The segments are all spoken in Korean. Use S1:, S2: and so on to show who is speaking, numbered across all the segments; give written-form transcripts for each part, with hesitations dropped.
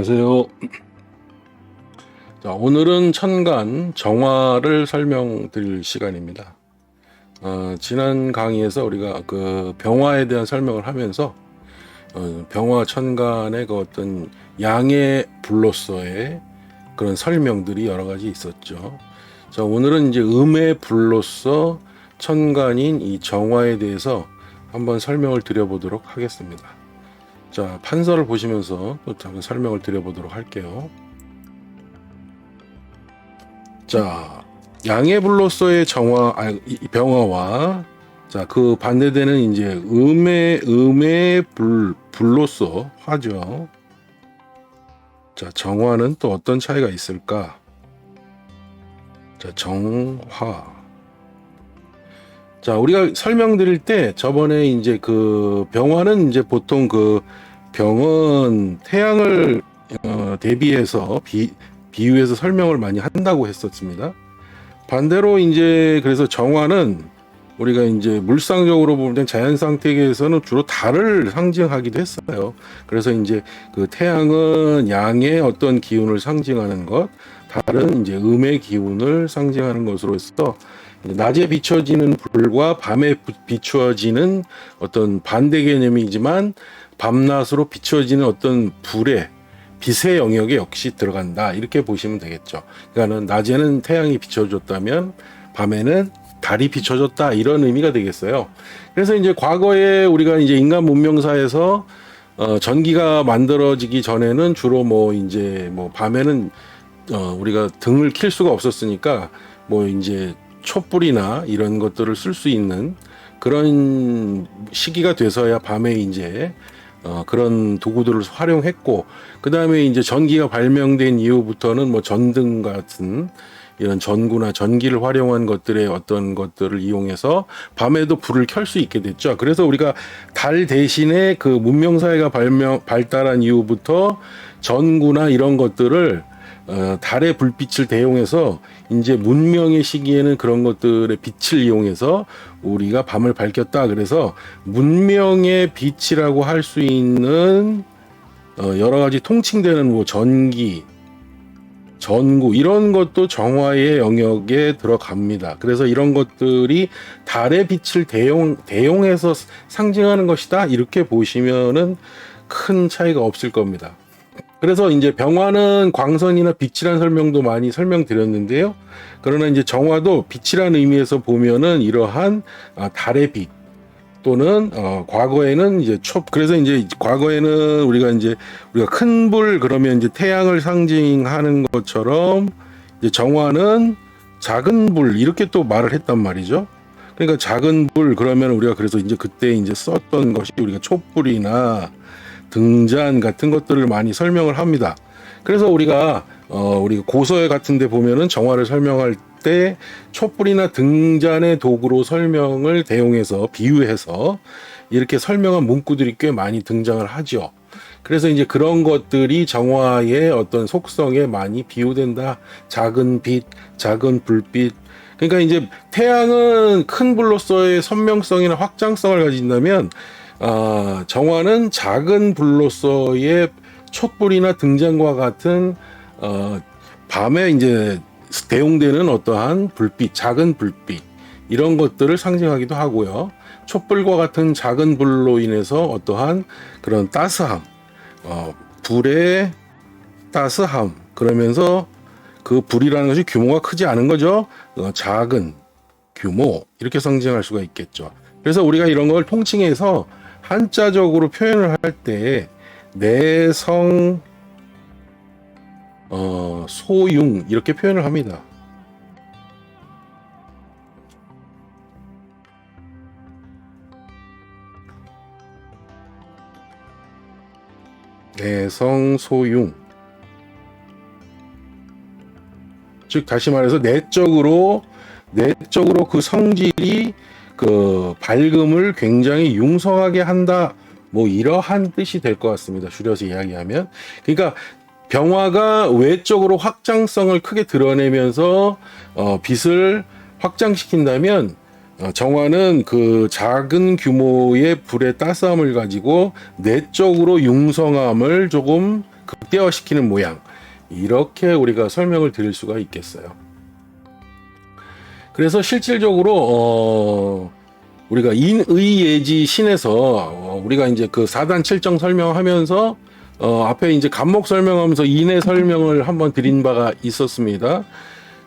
S1: 안녕하세요. 자, 오늘은 천간 정화를 설명드릴 시간입니다. 지난 강의에서 우리가 그 병화에 대한 설명을 하면서 병화 천간의 그 어떤 양의 불로서의 그런 설명들이 여러 가지 있었죠. 자, 오늘은 이제 음의 불로서 천간인 이 정화에 대해서 한번 설명을 드려보도록 하겠습니다. 자, 판서를 보시면서 또 잠깐 설명을 드려보도록 할게요. 자, 양의 불로서의 병화와 자, 그 반대되는 이제 음의 불로서 화죠. 자, 정화는 또 어떤 차이가 있을까? 자, 정화. 자, 우리가 설명드릴 때 저번에 이제 그 병화는 이제 보통 그 병은 태양을 대비해서 비유해서 설명을 많이 한다고 했었습니다. 반대로 이제 그래서 정화는 우리가 이제 물상적으로 보면 자연 상태계에서는 주로 달을 상징하기도 했어요. 그래서 이제 그 태양은 양의 어떤 기운을 상징하는 것, 달은 이제 음의 기운을 상징하는 것으로 해서 낮에 비춰지는 불과 밤에 비춰지는 어떤 반대 개념이지만 밤낮으로 비춰지는 어떤 빛의 영역에 역시 들어간다, 이렇게 보시면 되겠죠. 그러니까 낮에는 태양이 비춰줬다면 밤에는 달이 비춰줬다, 이런 의미가 되겠어요. 그래서 이제 과거에 우리가 이제 인간 문명사에서 전기가 만들어지기 전에는 주로 이제 밤에는 우리가 등을 켤 수가 없었으니까 이제 촛불이나 이런 것들을 쓸 수 있는 그런 시기가 돼서야 밤에 이제 그런 도구들을 활용했고, 그 다음에 이제 전기가 발명된 이후부터는 전등 같은 이런 전구나 전기를 활용한 것들의 어떤 것들을 이용해서 밤에도 불을 켤 수 있게 됐죠. 그래서 우리가 달 대신에 그 문명사회가 발달한 이후부터 전구나 이런 것들을 달의 불빛을 대용해서 이제 문명의 시기에는 그런 것들의 빛을 이용해서 우리가 밤을 밝혔다. 그래서 문명의 빛이라고 할 수 있는 여러 가지 통칭되는 전기, 전구 이런 것도 정화의 영역에 들어갑니다. 그래서 이런 것들이 달의 빛을 대용해서 상징하는 것이다, 이렇게 보시면은 큰 차이가 없을 겁니다. 그래서 이제 병화는 광선이나 빛이라는 설명도 많이 설명드렸는데요. 그러나 이제 정화도 빛이라는 의미에서 보면은 이러한 달의 빛 또는 과거에는 이제 그래서 이제 과거에는 우리가 큰 불 그러면 이제 태양을 상징하는 것처럼 이제 정화는 작은 불 이렇게 또 말을 했단 말이죠. 그러니까 작은 불 그러면 우리가 그래서 이제 그때 이제 썼던 것이 우리가 촛불이나 등잔 같은 것들을 많이 설명을 합니다. 그래서 우리가 고서 같은 데 보면은 정화를 설명할 때 촛불이나 등잔의 도구로 설명을 대용해서 비유해서 이렇게 설명한 문구들이 꽤 많이 등장을 하죠. 그래서 이제 그런 것들이 정화의 어떤 속성에 많이 비유된다. 작은 빛, 작은 불빛. 그러니까 이제 태양은 큰 불로서의 선명성이나 확장성을 가진다면 정화는 작은 불로서의 촛불이나 등잔과 같은 밤에 이제 대용되는 어떠한 불빛, 작은 불빛 이런 것들을 상징하기도 하고요. 촛불과 같은 작은 불로 인해서 어떠한 그런 따스함, 불의 따스함, 그러면서 그 불이라는 것이 규모가 크지 않은 거죠. 작은 규모 이렇게 상징할 수가 있겠죠. 그래서 우리가 이런 걸 통칭해서 한자적으로 표현을 할 때 내성 소융 이렇게 표현을 합니다. 내성 소융, 즉 다시 말해서 내적으로 그 성질이 그 밝음을 굉장히 융성하게 한다, 이러한 뜻이 될 것 같습니다. 줄여서 이야기하면. 그러니까 병화가 외적으로 확장성을 크게 드러내면서 빛을 확장시킨다면 정화는 그 작은 규모의 불의 따스함을 가지고 내적으로 융성함을 조금 극대화시키는 모양, 이렇게 우리가 설명을 드릴 수가 있겠어요. 그래서 실질적으로 우리가 인의예지 신에서 우리가 이제 그 4단 7정 설명하면서 앞에 이제 간목 설명하면서 인의 설명을 한번 드린 바가 있었습니다.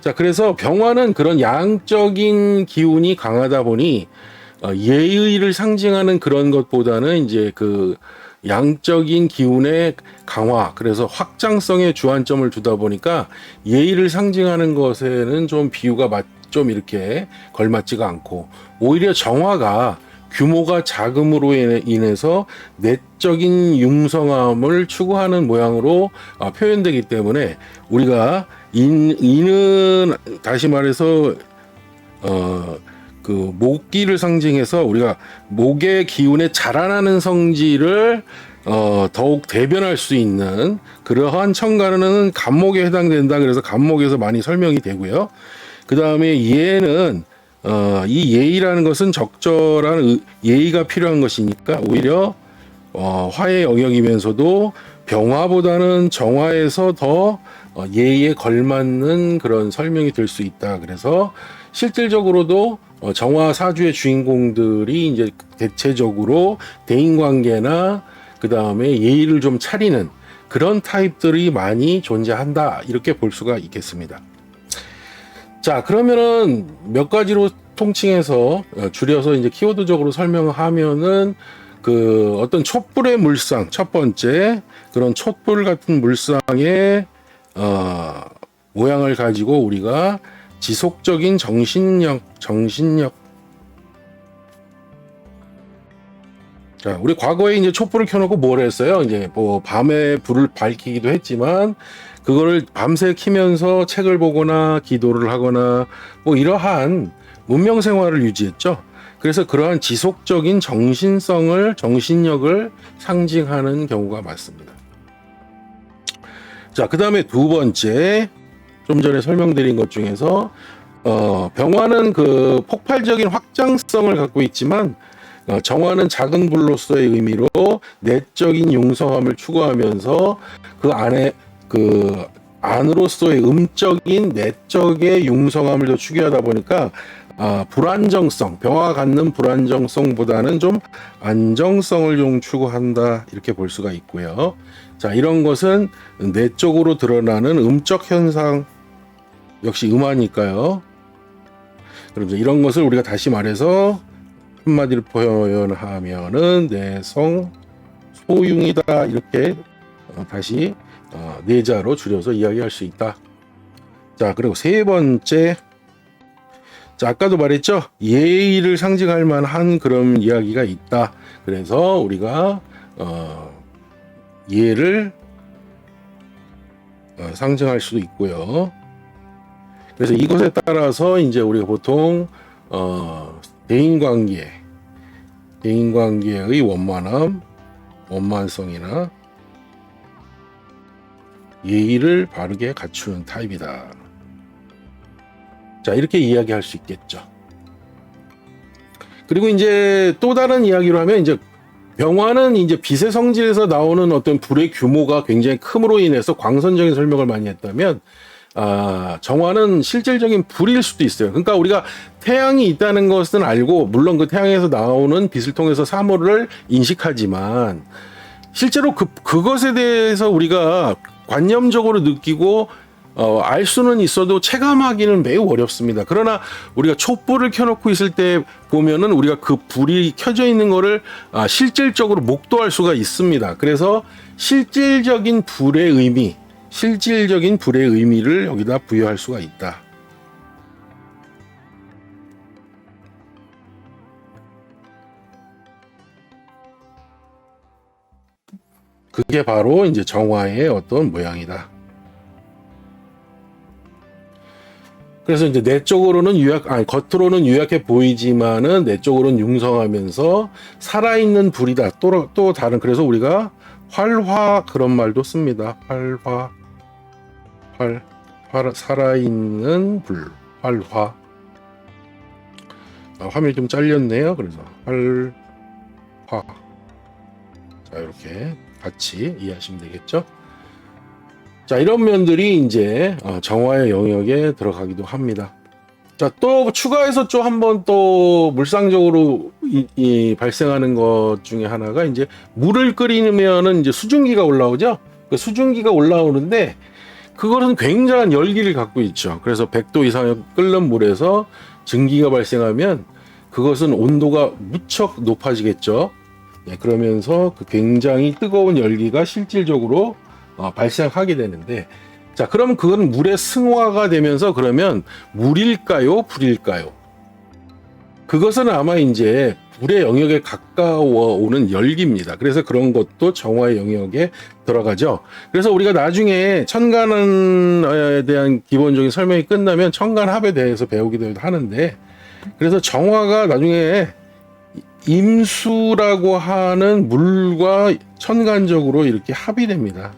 S1: 자, 그래서 병화는 그런 양적인 기운이 강하다 보니 예의를 상징하는 그런 것보다는 이제 그 양적인 기운의 강화, 그래서 확장성에 주안점을 두다 보니까 예의를 상징하는 것에는 좀 비유가 좀 이렇게 걸맞지가 않고, 오히려 정화가 규모가 작음으로 인해서 내적인 융성함을 추구하는 모양으로 표현되기 때문에 우리가 인은 다시 말해서 그 목기를 상징해서 우리가 목의 기운에 자라나는 성질을 더욱 대변할 수 있는 그러한 천간은 간목에 해당된다. 그래서 간목에서 많이 설명이 되고요. 그 다음에 예는 이 예의라는 것은 적절한 예의가 필요한 것이니까 오히려 화의 영역이면서도 병화보다는 정화에서 더 예의에 걸맞는 그런 설명이 될 수 있다. 그래서 실질적으로도 정화 사주의 주인공들이 이제 대체적으로 대인관계나 그 다음에 예의를 좀 차리는 그런 타입들이 많이 존재한다. 이렇게 볼 수가 있겠습니다. 자, 그러면은 몇 가지로 통칭해서 줄여서 이제 키워드적으로 설명하면은 그 어떤 촛불의 물상, 첫 번째 그런 촛불 같은 물상의 모양을 가지고 우리가 지속적인 정신력. 자, 우리 과거에 이제 촛불을 켜놓고 뭘 했어요? 이제 뭐 밤에 불을 밝히기도 했지만 그거를 밤새 키면서 책을 보거나 기도를 하거나 뭐 이러한 문명 생활을 유지했죠. 그래서 그러한 지속적인 정신력을 상징하는 경우가 많습니다. 자, 그 다음에 두 번째, 좀 전에 설명드린 것 중에서 병화는 그 폭발적인 확장성을 갖고 있지만 정화는 작은 불로서의 의미로 내적인 융성함을 추구하면서 그 안에 그 안으로서의 음적인 내적의 융성함을 더 추구하다 보니까 불안정성, 병화가 갖는 불안정성보다는 좀 안정성을 좀 추구한다, 이렇게 볼 수가 있고요. 자, 이런 것은 내적으로 드러나는 음적 현상, 역시 음화니까요. 그럼 이런 것을 우리가 다시 말해서 한마디로 표현하면은 내성 소융이다, 이렇게 다시 내자로 줄여서 이야기할 수 있다. 자, 그리고 세 번째, 자, 아까도 말했죠. 예의를 상징할 만한 그런 이야기가 있다. 그래서 우리가 예를 상징할 수도 있고요. 그래서 이것에 따라서 이제 우리가 보통 대인관계의 원만성이나 예의를 바르게 갖추는 타입이다. 자, 이렇게 이야기할 수 있겠죠. 그리고 이제 또 다른 이야기로 하면 이제 병화는 이제 빛의 성질에서 나오는 어떤 불의 규모가 굉장히 큼으로 인해서 광선적인 설명을 많이 했다면 정화는 실질적인 불일 수도 있어요. 그러니까 우리가 태양이 있다는 것은 알고, 물론 그 태양에서 나오는 빛을 통해서 사물을 인식하지만 실제로 그것에 대해서 우리가 관념적으로 느끼고 알 수는 있어도 체감하기는 매우 어렵습니다. 그러나 우리가 촛불을 켜놓고 있을 때 보면은 우리가 그 불이 켜져 있는 거를 실질적으로 목도할 수가 있습니다. 그래서 실질적인 불의 의미를 여기다 부여할 수가 있다. 그게 바로 이제 정화의 어떤 모양이다. 그래서 이제 내적으로는 겉으로는 유약해 보이지만은 내적으로는 융성하면서 살아있는 불이다. 또 다른, 그래서 우리가 활화, 그런 말도 씁니다. 살아있는 불, 활화. 화면이 좀 잘렸네요. 그래서 활화. 자, 이렇게 같이 이해하시면 되겠죠. 자, 이런 면들이 이제 정화의 영역에 들어가기도 합니다. 자, 또 추가해서 좀 한번 또 물상적으로 발생하는 것 중에 하나가 이제 물을 끓이면은 이제 수증기가 올라오죠. 그 수증기가 올라오는데 그것은 굉장한 열기를 갖고 있죠. 그래서 100도 이상의 끓는 물에서 증기가 발생하면 그것은 온도가 무척 높아지겠죠. 네, 그러면서 그 굉장히 뜨거운 열기가 실질적으로 발생하게 되는데, 자, 그러면 그건 물의 승화가 되면서 그러면 물일까요? 불일까요? 그것은 아마 이제 불의 영역에 가까워 오는 열기입니다. 그래서 그런 것도 정화의 영역에 들어가죠. 그래서 우리가 나중에 천간에 대한 기본적인 설명이 끝나면 천간합에 대해서 배우기도 하는데, 그래서 정화가 나중에 임수라고 하는 물과 천간적으로 이렇게 합이 됩니다.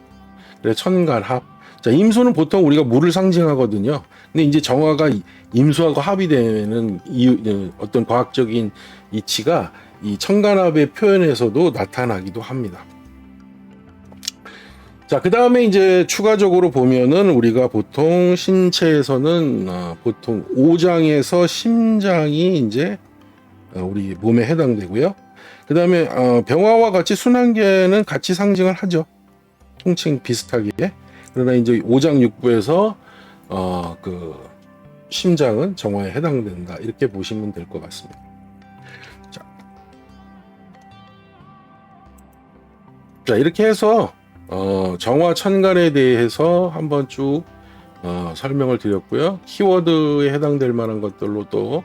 S1: 그래서 천간합. 자, 임수는 보통 우리가 물을 상징하거든요. 근데 이제 정화가 임수하고 합이 되는 이유, 어떤 과학적인 이치가 이 천간합의 표현에서도 나타나기도 합니다. 자, 그 다음에 이제 추가적으로 보면은 우리가 보통 신체에서는 보통 오장에서 심장이 이제 우리 몸에 해당되고요. 그 다음에 병화와 같이 순환계는 같이 상징을 하죠. 통칭 비슷하게. 그러나 이제 오장육부에서 그 심장은 정화에 해당된다, 이렇게 보시면 될 것 같습니다. 자, 이렇게 해서 정화 천간에 대해서 한번 쭉 설명을 드렸고요. 키워드에 해당될 만한 것들로 또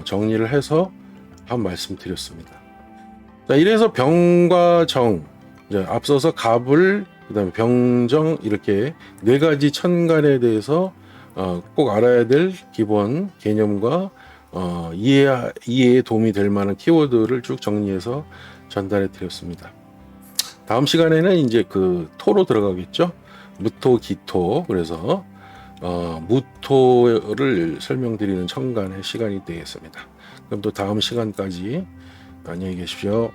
S1: 정리를 해서 한 말씀 드렸습니다. 자, 이래서 병과 정, 이제 앞서서 갑을, 그다음에 병정, 이렇게 네 가지 천간에 대해서 꼭 알아야 될 기본 개념과 이해에 도움이 될 만한 키워드를 쭉 정리해서 전달해 드렸습니다. 다음 시간에는 이제 그 토로 들어가겠죠. 무토, 기토. 그래서 무토를 설명드리는 천간의 시간이 되겠습니다. 그럼 또 다음 시간까지 안녕히 계십시오.